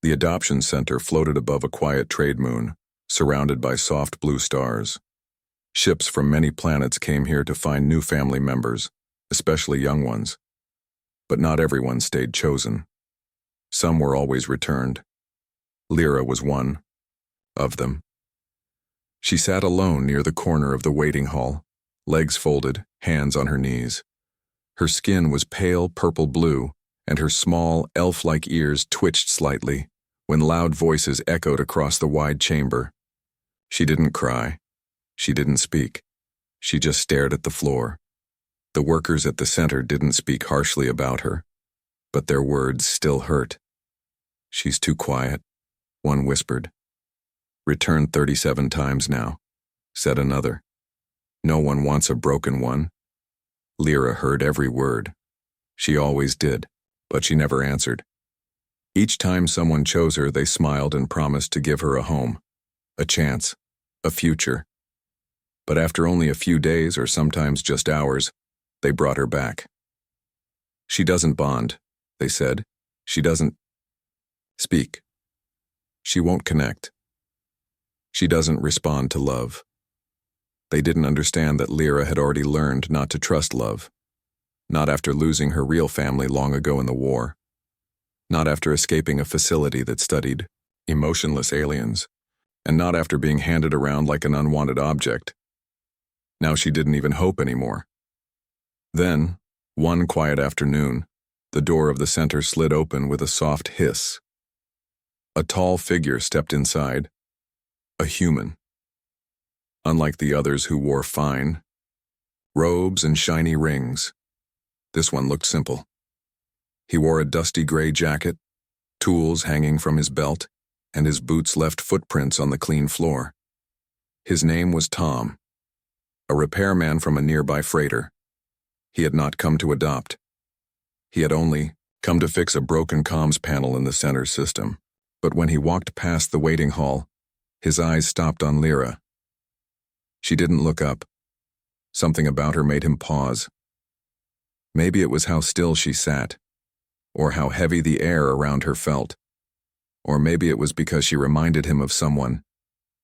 The adoption center floated above a quiet trade moon, surrounded by soft blue stars. Ships from many planets came here to find new family members, especially young ones. But not everyone stayed chosen. Some were always returned. Lyra was one of them. She sat alone near the corner of the waiting hall, legs folded, hands on her knees. Her skin was pale purple-blue, and her small, elf-like ears twitched slightly when loud voices echoed across the wide chamber. She didn't cry. She didn't speak. She just stared at the floor. The workers at the center didn't speak harshly about her, but their words still hurt. "She's too quiet," one whispered. "Returned 37 times now," said another. "No one wants a broken one." Lyra heard every word. She always did, but she never answered. Each time someone chose her, they smiled and promised to give her a home, a chance, a future. But after only a few days, or sometimes just hours, they brought her back. "She doesn't bond," they said. "She doesn't speak. She won't connect. She doesn't respond to love." They didn't understand that Lyra had already learned not to trust love. Not after losing her real family long ago in the war. Not after escaping a facility that studied emotionless aliens. And not after being handed around like an unwanted object. Now she didn't even hope anymore. Then, one quiet afternoon, the door of the center slid open with a soft hiss. A tall figure stepped inside. A human. Unlike the others who wore fine robes and shiny rings, this one looked simple. He wore a dusty gray jacket, tools hanging from his belt, and his boots left footprints on the clean floor. His name was Tom, a repairman from a nearby freighter. He had not come to adopt. He had only come to fix a broken comms panel in the center system. But when he walked past the waiting hall, his eyes stopped on Lyra. She didn't look up. Something about her made him pause. Maybe it was how still she sat, or how heavy the air around her felt. Or maybe it was because she reminded him of someone,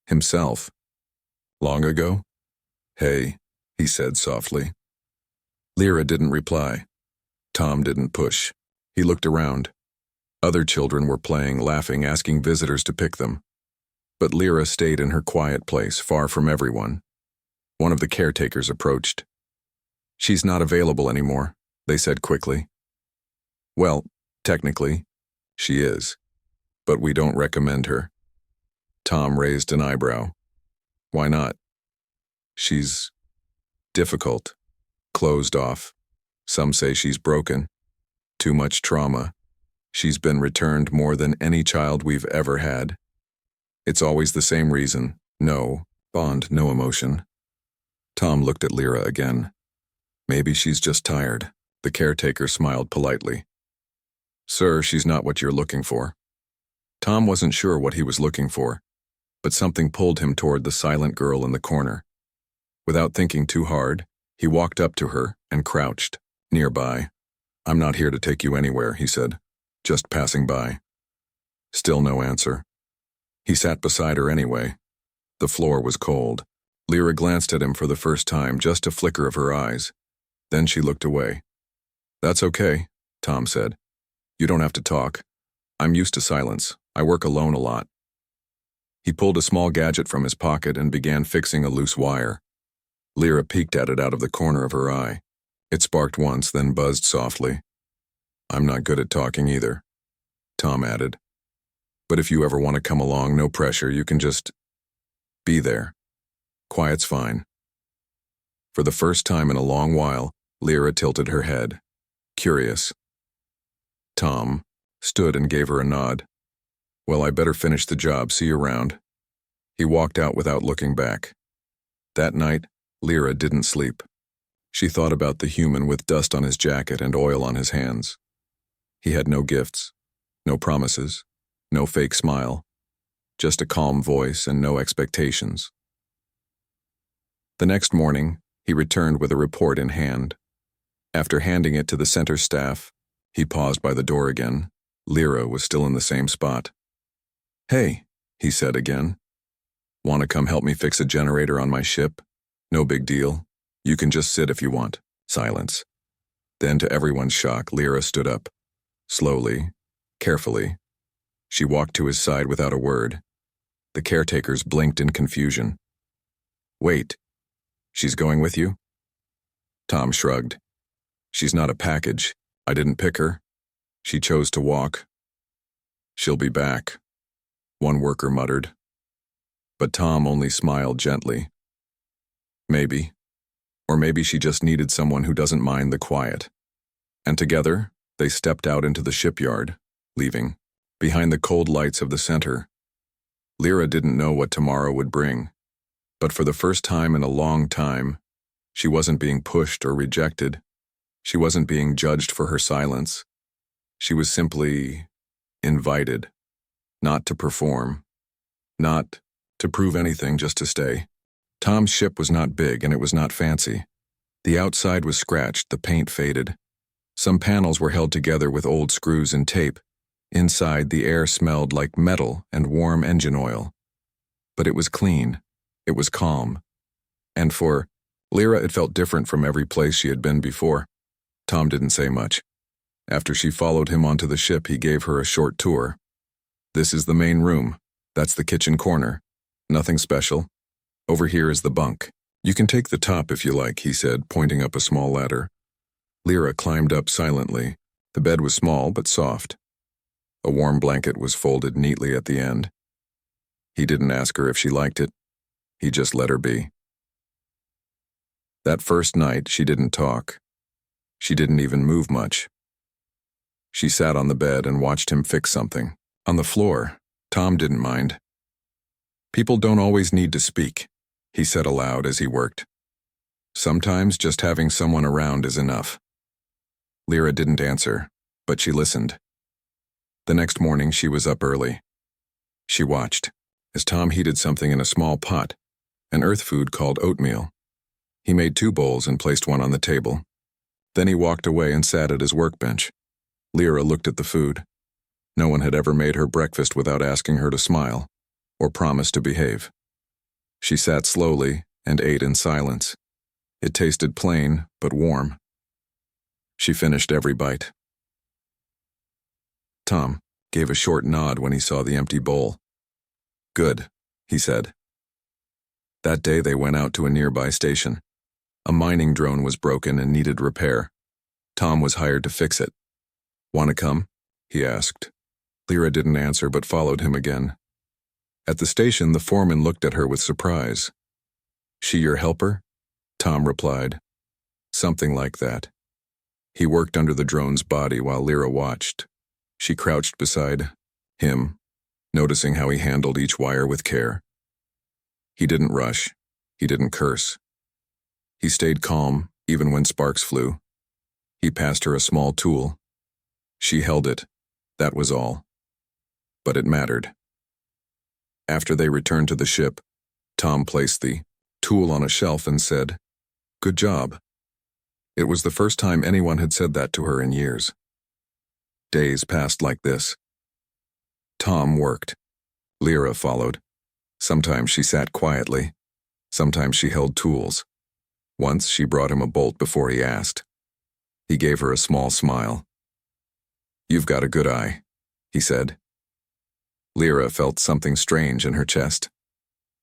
himself. "Long ago?" "Hey," he said softly. Lyra didn't reply. Tom didn't push. He looked around. Other children were playing, laughing, asking visitors to pick them. But Lyra stayed in her quiet place, far from everyone. One of the caretakers approached. "She's not available anymore," they said quickly. "Well, technically, she is. But we don't recommend her." Tom raised an eyebrow. "Why not?" "She's difficult, closed off. Some say she's broken. Too much trauma. She's been returned more than any child we've ever had. It's always the same reason. No bond, no emotion." Tom looked at Lyra again. "Maybe she's just tired." The caretaker smiled politely. "Sir, she's not what you're looking for." Tom wasn't sure what he was looking for, but something pulled him toward the silent girl in the corner. Without thinking too hard, he walked up to her and crouched, nearby. "I'm not here to take you anywhere," he said. "Just passing by." Still no answer. He sat beside her anyway. The floor was cold. Lyra glanced at him for the first time, just a flicker of her eyes. Then she looked away. "That's okay," Tom said. "You don't have to talk. I'm used to silence. I work alone a lot." He pulled a small gadget from his pocket and began fixing a loose wire. Lyra peeked at it out of the corner of her eye. It sparked once, then buzzed softly. "I'm not good at talking either," Tom added. "But if you ever want to come along, no pressure, you can just be there. Quiet's fine." For the first time in a long while, Lyra tilted her head, curious. Tom stood and gave her a nod. "Well, I better finish the job. See you around." He walked out without looking back. That night, Lyra didn't sleep. She thought about the human with dust on his jacket and oil on his hands. He had no gifts, no promises, no fake smile, just a calm voice and no expectations. The next morning, he returned with a report in hand. After handing it to the center staff, he paused by the door again. Lyra was still in the same spot, Hey, he said again. Want to come help me fix a generator on my ship? No big deal. You can just sit if you want. Silence. Then, to everyone's shock, Lyra stood up. Slowly, carefully. She walked to his side without a word. The caretakers blinked in confusion. Wait. She's going with you? Tom shrugged. She's not a package. I didn't pick her. She chose to walk. She'll be back, one worker muttered. But Tom only smiled gently. Maybe. Or maybe she just needed someone who doesn't mind the quiet. And together, they stepped out into the shipyard, leaving. Behind the cold lights of the center, Lyra didn't know what tomorrow would bring. But for the first time in a long time, she wasn't being pushed or rejected. She wasn't being judged for her silence. She was simply invited, not to perform, not to prove anything, just to stay. Tom's ship was not big and it was not fancy. The outside was scratched, the paint faded. Some panels were held together with old screws and tape. Inside, the air smelled like metal and warm engine oil. But it was clean. It was calm. And for Lyra, it felt different from every place she had been before. Tom didn't say much. After she followed him onto the ship, he gave her a short tour. This is the main room. That's the kitchen corner. Nothing special. Over here is the bunk. You can take the top if you like, he said, pointing up a small ladder. Lyra climbed up silently. The bed was small but soft. A warm blanket was folded neatly at the end. He didn't ask her if she liked it. He just let her be. That first night, she didn't talk. She didn't even move much. She sat on the bed and watched him fix something. On the floor, Tom didn't mind. People don't always need to speak, he said aloud as he worked. Sometimes just having someone around is enough. Lyra didn't answer, but she listened. The next morning, she was up early. She watched as Tom heated something in a small pot, an earth food called oatmeal. He made 2 bowls and placed one on the table. Then he walked away and sat at his workbench. Lyra looked at the food. No one had ever made her breakfast without asking her to smile, or promise to behave. She sat slowly and ate in silence. It tasted plain, but warm. She finished every bite. Tom gave a short nod when he saw the empty bowl. Good, he said. That day they went out to a nearby station. A mining drone was broken and needed repair. Tom was hired to fix it. Want to come? He asked. Lyra didn't answer but followed him again. At the station, the foreman looked at her with surprise. She your helper? Tom replied. Something like that. He worked under the drone's body while Lyra watched. She crouched beside him, noticing how he handled each wire with care. He didn't rush. He didn't curse. He stayed calm, even when sparks flew. He passed her a small tool. She held it. That was all. But it mattered. After they returned to the ship, Tom placed the tool on a shelf and said, "Good job." It was the first time anyone had said that to her in years. Days passed like this. Tom worked. Lyra followed. Sometimes she sat quietly. Sometimes she held tools. Once she brought him a bolt before he asked. He gave her a small smile. "You've got a good eye," he said. Lyra felt something strange in her chest.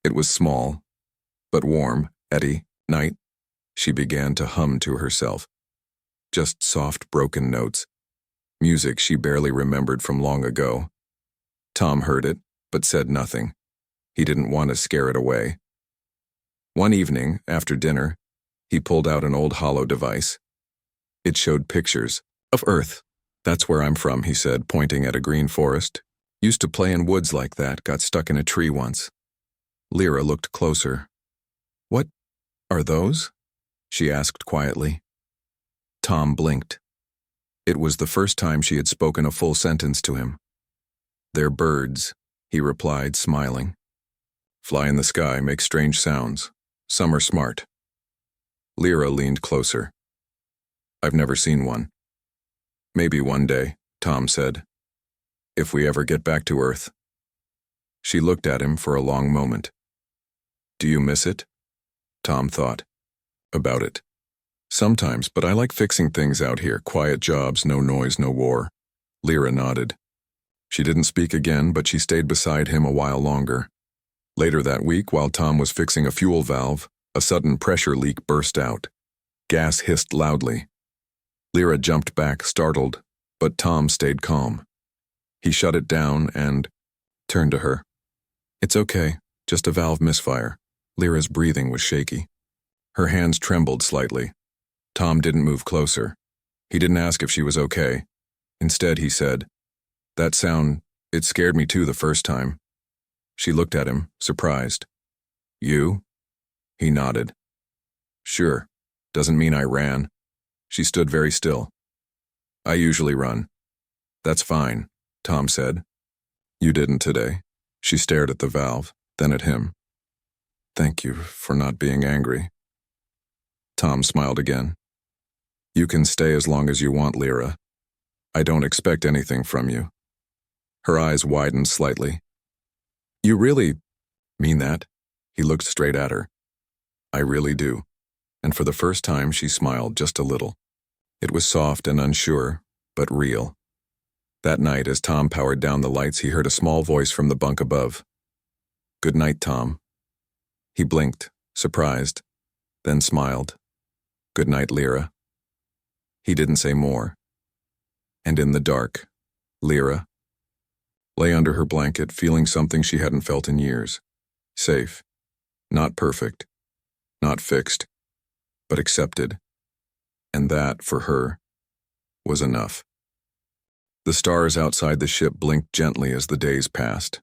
It was small, but warm. Eddie, night. She began to hum to herself. Just soft, broken notes. Music she barely remembered from long ago. Tom heard it, but said nothing. He didn't want to scare it away. One evening, after dinner, he pulled out an old hollow device. It showed pictures of Earth. "That's where I'm from," he said, pointing at a green forest. "Used to play in woods like that, got stuck in a tree once." Lyra looked closer. "What are those?" she asked quietly. Tom blinked. It was the first time she had spoken a full sentence to him. "They're birds," he replied, smiling. "Fly in the sky, make strange sounds. Some are smart." Lyra leaned closer. "I've never seen one." "Maybe one day," Tom said. "If we ever get back to Earth." She looked at him for a long moment. Do you miss it? Tom thought. About it. Sometimes, but I like fixing things out here. Quiet jobs, no noise, no war. Lyra nodded. She didn't speak again, but she stayed beside him a while longer. Later that week, while Tom was fixing a fuel valve, a sudden pressure leak burst out. Gas hissed loudly. Lyra jumped back, startled, but Tom stayed calm. He shut it down and turned to her. It's okay, just a valve misfire. Lyra's breathing was shaky. Her hands trembled slightly. Tom didn't move closer. He didn't ask if she was okay. Instead, he said, it scared me too the first time. She looked at him, surprised. You? He nodded. Sure, doesn't mean I ran. She stood very still. I usually run. That's fine, Tom said. You didn't today. She stared at the valve, then at him. Thank you for not being angry. Tom smiled again. You can stay as long as you want, Lyra. I don't expect anything from you. Her eyes widened slightly. You really mean that? He looked straight at her. I really do. And for the first time, she smiled just a little. It was soft and unsure, but real. That night, as Tom powered down the lights, he heard a small voice from the bunk above. Good night, Tom. He blinked, surprised, then smiled. Good night, Lyra. He didn't say more. And in the dark, Lyra lay under her blanket, feeling something she hadn't felt in years. Safe. Not perfect. Not fixed. But accepted. And that, for her, was enough. The stars outside the ship blinked gently as the days passed.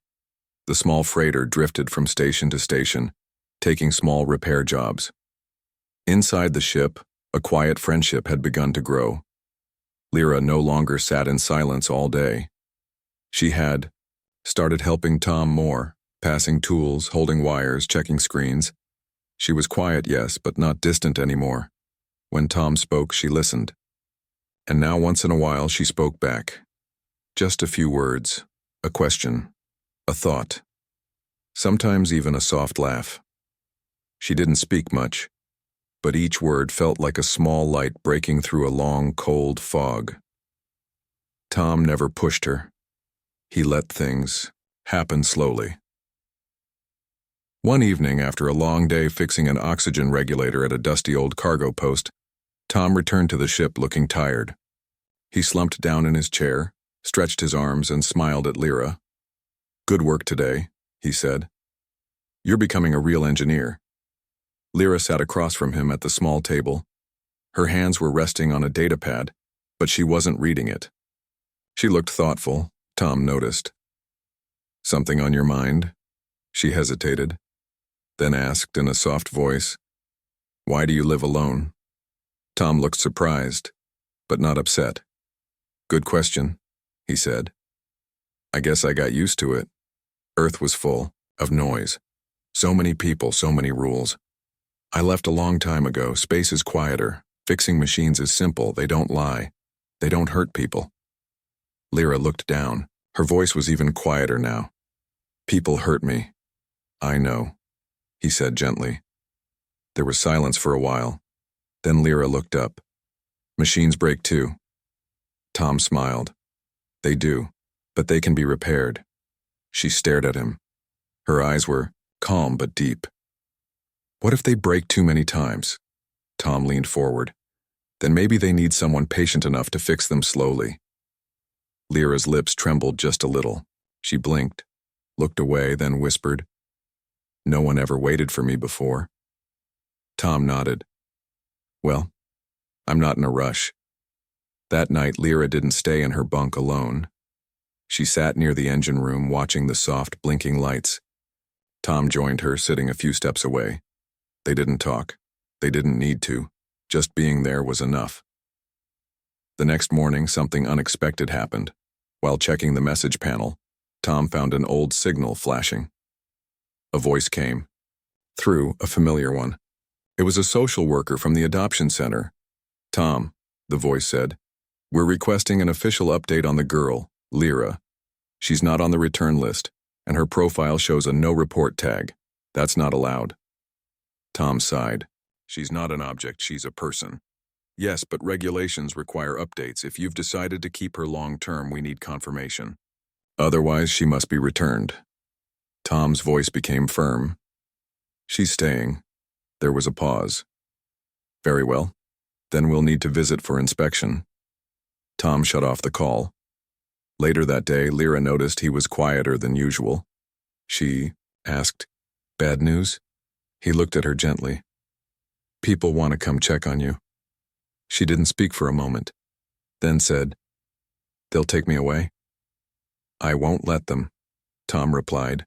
The small freighter drifted from station to station, taking small repair jobs. Inside the ship, a quiet friendship had begun to grow. Lyra no longer sat in silence all day. She had started helping Tom more, passing tools, holding wires, checking screens. She was quiet, yes, but not distant anymore. When Tom spoke, she listened. And now once in a while she spoke back. Just a few words, a question, a thought. Sometimes even a soft laugh. She didn't speak much, but each word felt like a small light breaking through a long, cold fog. Tom never pushed her. He let things happen slowly. One evening, after a long day fixing an oxygen regulator at a dusty old cargo post, Tom returned to the ship looking tired. He slumped down in his chair, stretched his arms, and smiled at Lyra. Good work today, he said. You're becoming a real engineer. Lyra sat across from him at the small table. Her hands were resting on a datapad, but she wasn't reading it. She looked thoughtful, Tom noticed. Something on your mind? She hesitated, then asked in a soft voice, Why do you live alone? Tom looked surprised, but not upset. Good question, he said. I guess I got used to it. Earth was full of noise. So many people, so many rules. I left a long time ago. Space is quieter. Fixing machines is simple. They don't lie. They don't hurt people. Lyra looked down. Her voice was even quieter now. People hurt me. I know, he said gently. There was silence for a while. Then Lyra looked up. Machines break too. Tom smiled. They do, but they can be repaired. She stared at him. Her eyes were calm but deep. What if they break too many times? Tom leaned forward. Then maybe they need someone patient enough to fix them slowly. Lyra's lips trembled just a little. She blinked, looked away, then whispered, No one ever waited for me before. Tom nodded. Well, I'm not in a rush. That night, Lyra didn't stay in her bunk alone. She sat near the engine room watching the soft, blinking lights. Tom joined her, sitting a few steps away. They didn't talk. They didn't need to. Just being there was enough. The next morning, something unexpected happened. While checking the message panel, Tom found an old signal flashing. A voice came. Through, a familiar one. It was a social worker from the adoption center. Tom, the voice said, we're requesting an official update on the girl, Lyra. She's not on the return list. and her profile shows a no report tag. That's not allowed. Tom sighed. She's not an object, she's a person. Yes, but regulations require updates. If you've decided to keep her long term, we need confirmation. Otherwise, she must be returned. Tom's voice became firm. She's staying. There was a pause. Very well. Then we'll need to visit for inspection. Tom shut off the call. Later that day, Lyra noticed he was quieter than usual. She asked, "Bad news?" He looked at her gently. "People want to come check on you." She didn't speak for a moment, then said, "They'll take me away?" "I won't let them," Tom replied.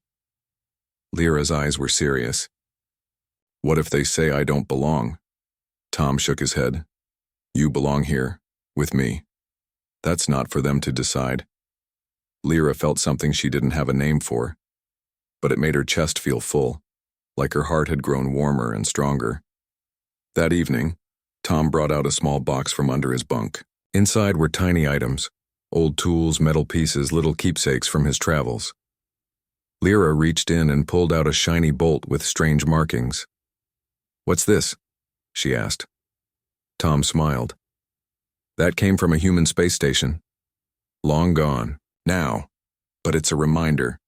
Lyra's eyes were serious. "What if they say I don't belong?" Tom shook his head. "You belong here, with me. That's not for them to decide." Lyra felt something she didn't have a name for, but it made her chest feel full, like her heart had grown warmer and stronger. That evening, Tom brought out a small box from under his bunk. Inside were tiny items, old tools, metal pieces, little keepsakes from his travels. Lyra reached in and pulled out a shiny bolt with strange markings. "What's this?" she asked. Tom smiled. "That came from a human space station. Long gone, now, but it's a reminder.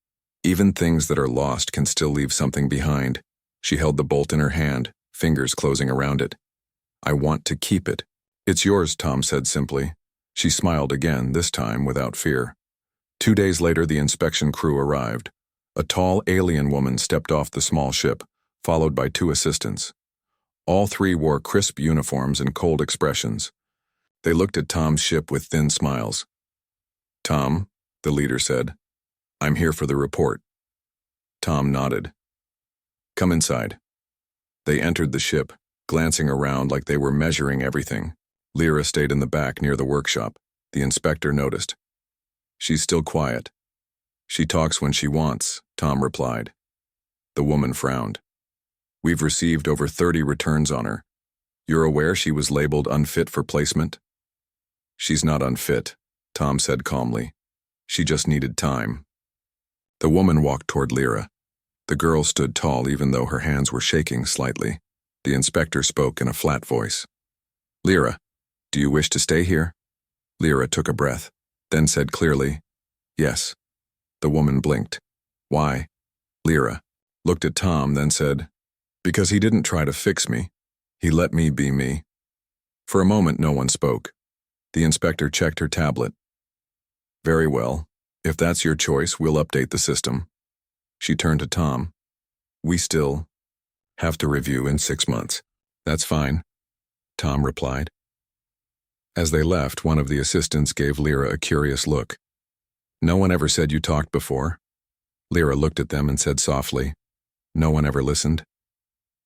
Even things that are lost can still leave something behind." She held the bolt in her hand, fingers closing around it. "I want to keep it." "It's yours," Tom said simply. She smiled again, this time without fear. 2 days later, the inspection crew arrived. A tall alien woman stepped off the small ship, followed by 2 assistants. All 3 wore crisp uniforms and cold expressions. They looked at Tom's ship with thin smiles. "Tom," the leader said, "I'm here for the report." Tom nodded. "Come inside." They entered the ship, glancing around like they were measuring everything. Lyra stayed in the back near the workshop. The inspector noticed. "She's still quiet." "She talks when she wants," Tom replied. The woman frowned. "We've received over 30 returns on her. You're aware she was labeled unfit for placement?" "She's not unfit," Tom said calmly. "She just needed time." The woman walked toward Lyra. The girl stood tall even though her hands were shaking slightly. The inspector spoke in a flat voice. "Lyra, do you wish to stay here?" Lyra took a breath, then said clearly, "Yes." The woman blinked. "Why?" Lyra looked at Tom, then said, "Because he didn't try to fix me. He let me be me." For a moment, no one spoke. The inspector checked her tablet. "Very well. If that's your choice, we'll update the system." She turned to Tom. "We still have to review in 6 months." "That's fine," Tom replied. As they left, one of the assistants gave Lyra a curious look. "No one ever said you talked before?" Lyra looked at them and said softly, "No one ever listened?"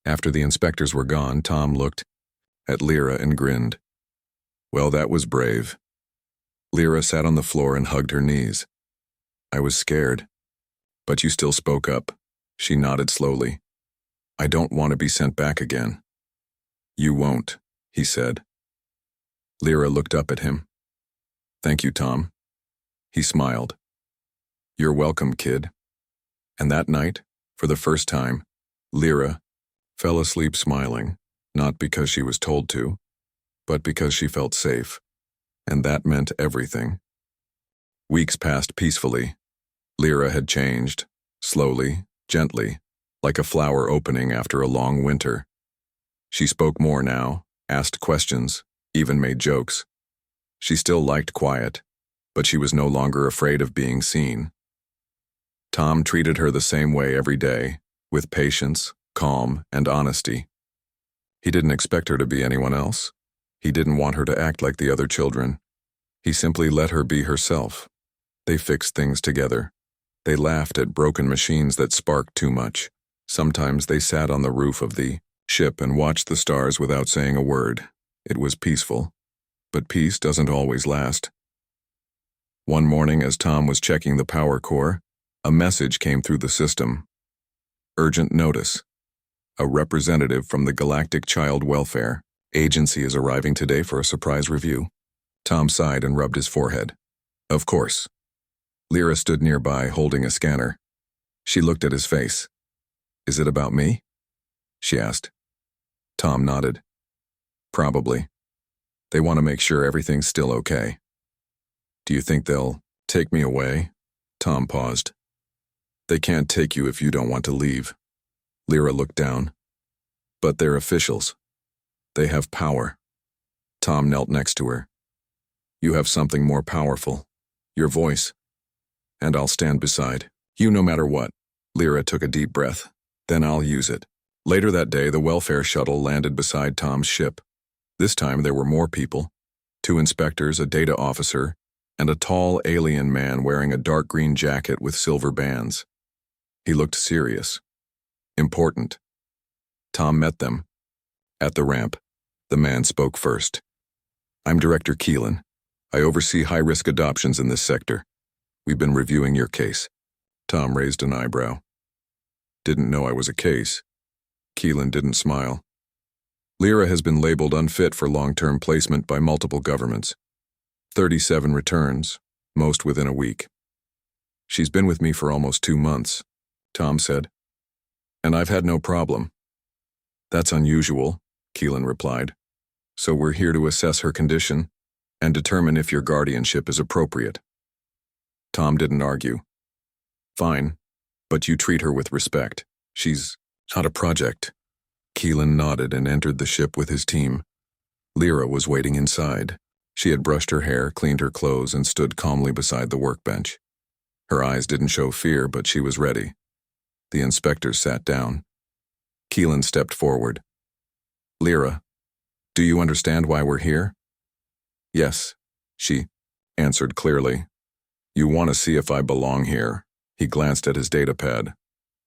After the inspectors were gone, Tom looked at Lyra and grinned. "Well, that was brave." Lyra sat on the floor and hugged her knees. "I was scared. But you still spoke up." She nodded slowly. "I don't want to be sent back again." "You won't," he said. Lyra looked up at him. "Thank you, Tom." He smiled. "You're welcome, kid." And that night, for the first time, Lyra fell asleep smiling, not because she was told to, but because she felt safe, and that meant everything. Weeks passed peacefully. Lyra had changed, slowly, gently, like a flower opening after a long winter. She spoke more now, asked questions, even made jokes. She still liked quiet, but she was no longer afraid of being seen. Tom treated her the same way every day, with patience, calm, and honesty. He didn't expect her to be anyone else. He didn't want her to act like the other children. He simply let her be herself. They fixed things together. They laughed at broken machines that sparked too much. Sometimes they sat on the roof of the ship and watched the stars without saying a word. It was peaceful. But peace doesn't always last. One morning, as Tom was checking the power core, a message came through the system. "Urgent notice. A representative from the Galactic Child Welfare Agency is arriving today for a surprise review." Tom sighed and rubbed his forehead. "Of course." Lyra stood nearby, holding a scanner. She looked at his face. Is it about me? She asked. Tom nodded. Probably. They want to make sure everything's still okay. Do you think they'll take me away? Tom paused. They can't take you if you don't want to leave. Lyra looked down. But they're officials. They have power. Tom knelt next to her. You have something more powerful. Your voice. And I'll stand beside you no matter what. Lyra took a deep breath. Then I'll use it. Later that day, the welfare shuttle landed beside Tom's ship. This time there were more people. 2 inspectors, a data officer, and a tall alien man wearing a dark green jacket with silver bands. He looked serious. Important. Tom met them. At the ramp, the man spoke first. I'm Director Keelan. I oversee high-risk adoptions in this sector. We've been reviewing your case. Tom raised an eyebrow. Didn't know I was a case. Keelan didn't smile. Lyra has been labeled unfit for long-term placement by multiple governments. 37 returns, most within a week. She's been with me for almost 2 months, Tom said. And I've had no problem. That's unusual, Keelan replied. So we're here to assess her condition and determine if your guardianship is appropriate. Tom didn't argue. Fine, but you treat her with respect. She's not a project. Keelan nodded and entered the ship with his team. Lyra was waiting inside. She had brushed her hair, cleaned her clothes, and stood calmly beside the workbench. Her eyes didn't show fear, but she was ready. The inspectors sat down. Keelan stepped forward. Lyra, do you understand why we're here? Yes, she answered clearly. You want to see if I belong here. He glanced at his datapad.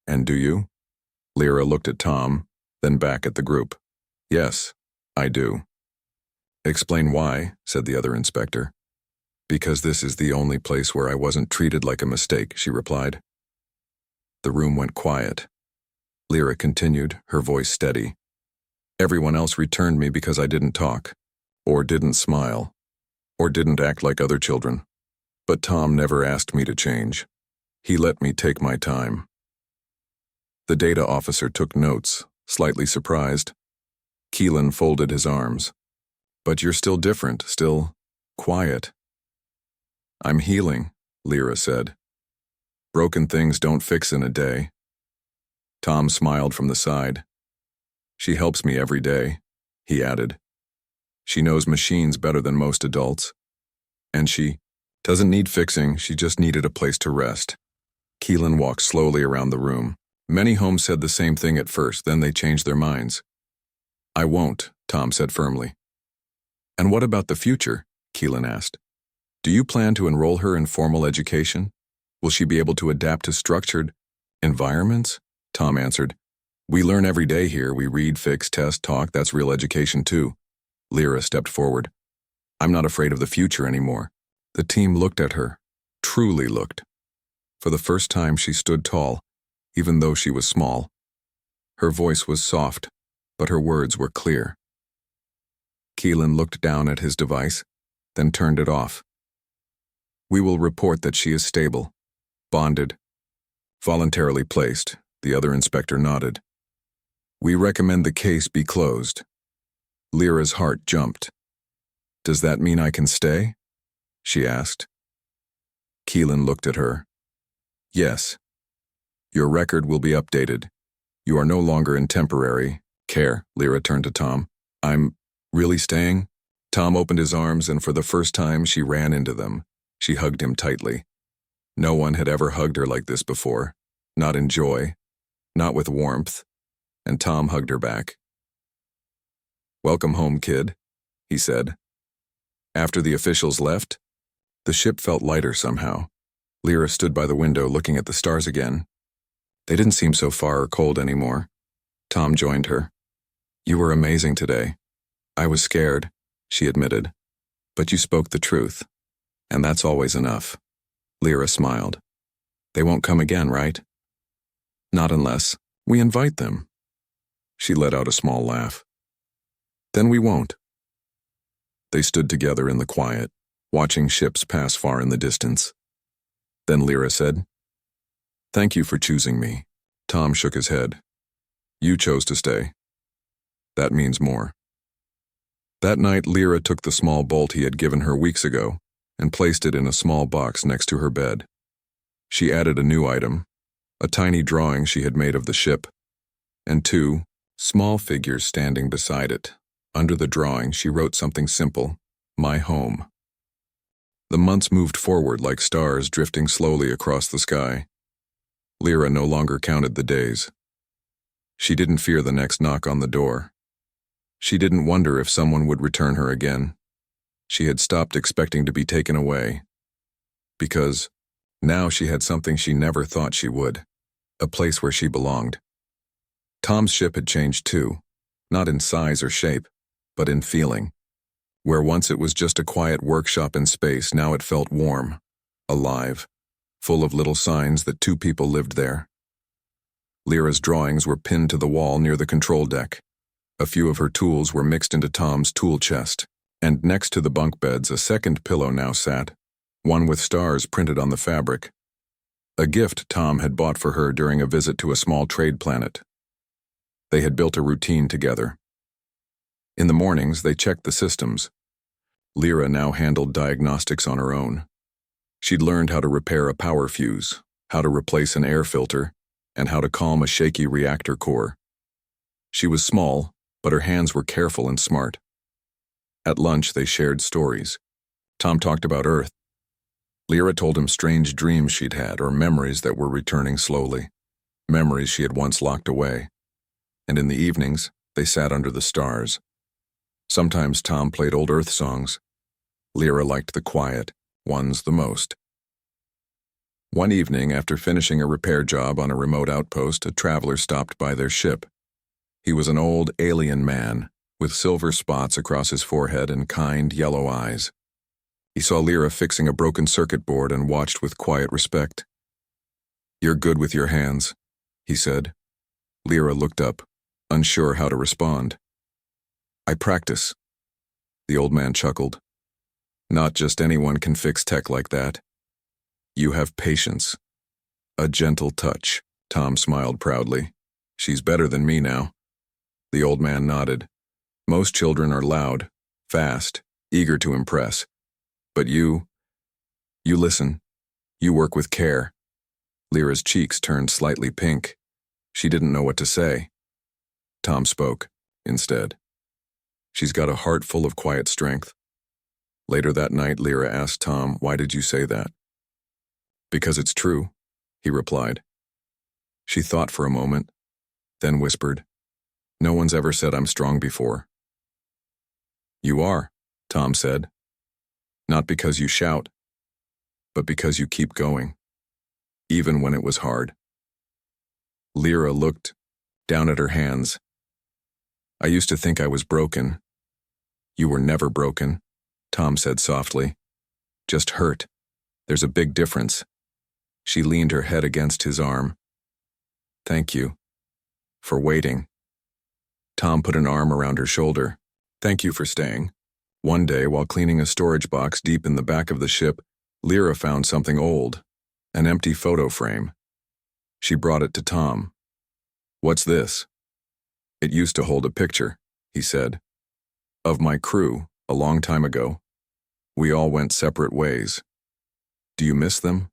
And do you? Lyra looked at Tom, then back at the group. Yes, I do. Explain why, said the other inspector. Because this is the only place where I wasn't treated like a mistake, she replied. The room went quiet. Lyra continued, her voice steady. Everyone else returned me because I didn't talk, or didn't smile, or didn't act like other children. But Tom never asked me to change. He let me take my time. The data officer took notes, slightly surprised. Keelan folded his arms. But you're still different, still quiet. I'm healing, Lyra said. Broken things don't fix in a day. Tom smiled from the side. She helps me every day, he added. She knows machines better than most adults. And she doesn't need fixing, she just needed a place to rest. Keelan walked slowly around the room. Many homes said the same thing at first, then they changed their minds. I won't, Tom said firmly. And what about the future? Keelan asked. Do you plan to enroll her in formal education? Will she be able to adapt to structured environments? Tom answered. We learn every day here. We read, fix, test, talk. That's real education too. Lyra stepped forward. I'm not afraid of the future anymore. The team looked at her, truly looked. For the first time she stood tall, even though she was small. Her voice was soft, but her words were clear. Keelan looked down at his device, then turned it off. We will report that she is stable, bonded, voluntarily placed. The other inspector nodded. We recommend the case be closed. Lyra's heart jumped. Does that mean I can stay? She asked. Keelan looked at her. Yes. Your record will be updated. You are no longer in temporary care. Lyra turned to Tom. I'm really staying? Tom opened his arms, and for the first time she ran into them. She hugged him tightly. No one had ever hugged her like this before. Not in joy, not with warmth, and Tom hugged her back. Welcome home, kid, he said. After the officials left, the ship felt lighter somehow. Lyra stood by the window looking at the stars again. They didn't seem so far or cold anymore. Tom joined her. You were amazing today. I was scared, she admitted. But you spoke the truth, and that's always enough. Lyra smiled. They won't come again, right? Not unless we invite them. She let out a small laugh. Then we won't. They stood together in the quiet, watching ships pass far in the distance. Then Lyra said, Thank you for choosing me. Tom shook his head. You chose to stay. That means more. That night, Lyra took the small bolt he had given her weeks ago and placed it in a small box next to her bed. She added a new item, a tiny drawing she had made of the ship, and two small figures standing beside it. Under the drawing, she wrote something simple, "My home." The months moved forward like stars drifting slowly across the sky. Lyra no longer counted the days. She didn't fear the next knock on the door. She didn't wonder if someone would return her again. She had stopped expecting to be taken away. Because now she had something she never thought she would, a place where she belonged. Tom's ship had changed too, not in size or shape, but in feeling. Where once it was just a quiet workshop in space, now it felt warm, alive, full of little signs that two people lived there. Lyra's drawings were pinned to the wall near the control deck. A few of her tools were mixed into Tom's tool chest, and next to the bunk beds a second pillow now sat, one with stars printed on the fabric. A gift Tom had bought for her during a visit to a small trade planet. They had built a routine together. In the mornings, they checked the systems. Lyra now handled diagnostics on her own. She'd learned how to repair a power fuse, how to replace an air filter, and how to calm a shaky reactor core. She was small, but her hands were careful and smart. At lunch, they shared stories. Tom talked about Earth. Lyra told him strange dreams she'd had or memories that were returning slowly, memories she had once locked away. And in the evenings, they sat under the stars. Sometimes Tom played old Earth songs. Lyra liked the quiet ones the most. One evening, after finishing a repair job on a remote outpost, a traveler stopped by their ship. He was an old alien man, with silver spots across his forehead and kind yellow eyes. He saw Lyra fixing a broken circuit board and watched with quiet respect. "You're good with your hands," he said. Lyra looked up, unsure how to respond. "I practice." The old man chuckled. "Not just anyone can fix tech like that. You have patience." "A gentle touch," Tom smiled proudly. "She's better than me now." The old man nodded. "Most children are loud, fast, eager to impress. But you listen. You work with care." Lyra's cheeks turned slightly pink. She didn't know what to say. Tom spoke, instead. "She's got a heart full of quiet strength." Later that night, Lyra asked Tom, "Why did you say that?" "Because it's true," he replied. She thought for a moment, then whispered, "No one's ever said I'm strong before." "You are," Tom said. "Not because you shout, but because you keep going, even when it was hard." Lyra looked down at her hands. "I used to think I was broken." "You were never broken," Tom said softly. "Just hurt. There's a big difference." She leaned her head against his arm. "Thank you for waiting." Tom put an arm around her shoulder. "Thank you for staying." One day, while cleaning a storage box deep in the back of the ship, Lyra found something old, an empty photo frame. She brought it to Tom. "What's this?" "It used to hold a picture," he said, "of my crew a long time ago. We all went separate ways. Do you miss them?"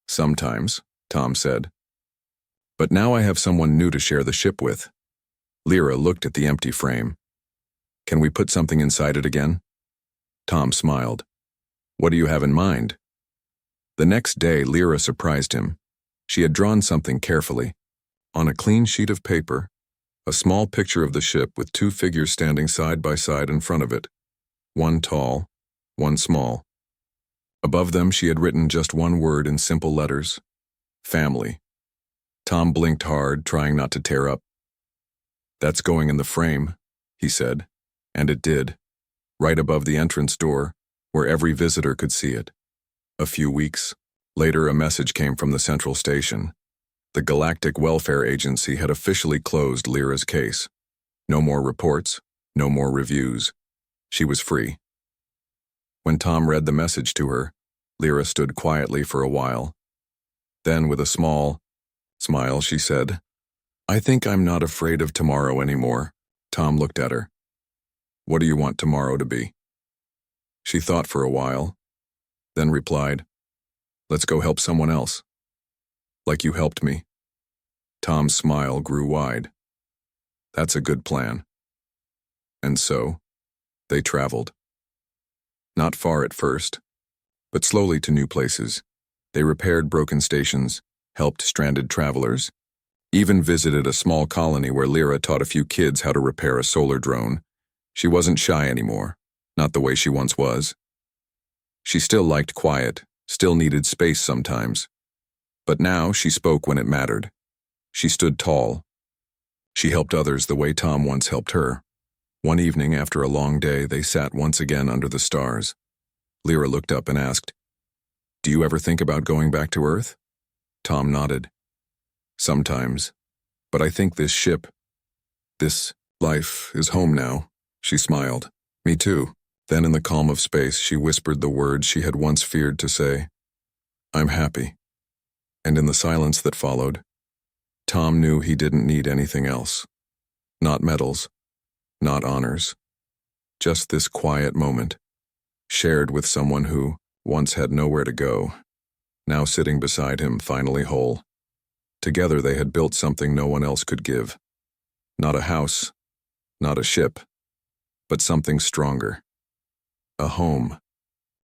"Sometimes," Tom said. "But now I have someone new to share the ship with." Lyra looked at the empty frame. "Can we put something inside it again?" Tom smiled. "What do you have in mind?" The next day, Lyra surprised him. She had drawn something carefully. On a clean sheet of paper, a small picture of the ship with two figures standing side by side in front of it. One tall, one small. Above them, she had written just one word in simple letters: family. Tom blinked hard, trying not to tear up. "That's going in the frame," he said, and it did, right above the entrance door, where every visitor could see it. A few weeks later, a message came from the central station. The Galactic Welfare Agency had officially closed Lyra's case. No more reports, no more reviews. She was free. When Tom read the message to her, Lyra stood quietly for a while. Then, with a small smile, she said, "I think I'm not afraid of tomorrow anymore." Tom looked at her. "What do you want tomorrow to be?" She thought for a while, then replied, "Let's go help someone else. Like you helped me." Tom's smile grew wide. "That's a good plan." And so, they traveled. Not far at first, but slowly to new places. They repaired broken stations, helped stranded travelers, even visited a small colony where Lyra taught a few kids how to repair a solar drone. She wasn't shy anymore, not the way she once was. She still liked quiet, still needed space sometimes. But now she spoke when it mattered. She stood tall. She helped others the way Tom once helped her. One evening, after a long day, they sat once again under the stars. Lyra looked up and asked, "Do you ever think about going back to Earth?" Tom nodded. "Sometimes. But I think this life is home now." She smiled. "Me too." Then in the calm of space, she whispered the words she had once feared to say, "I'm happy." And in the silence that followed, Tom knew he didn't need anything else. Not medals, not honors. Just this quiet moment, shared with someone who once had nowhere to go, now sitting beside him, finally whole. Together they had built something no one else could give. Not a house, not a ship, but something stronger. A home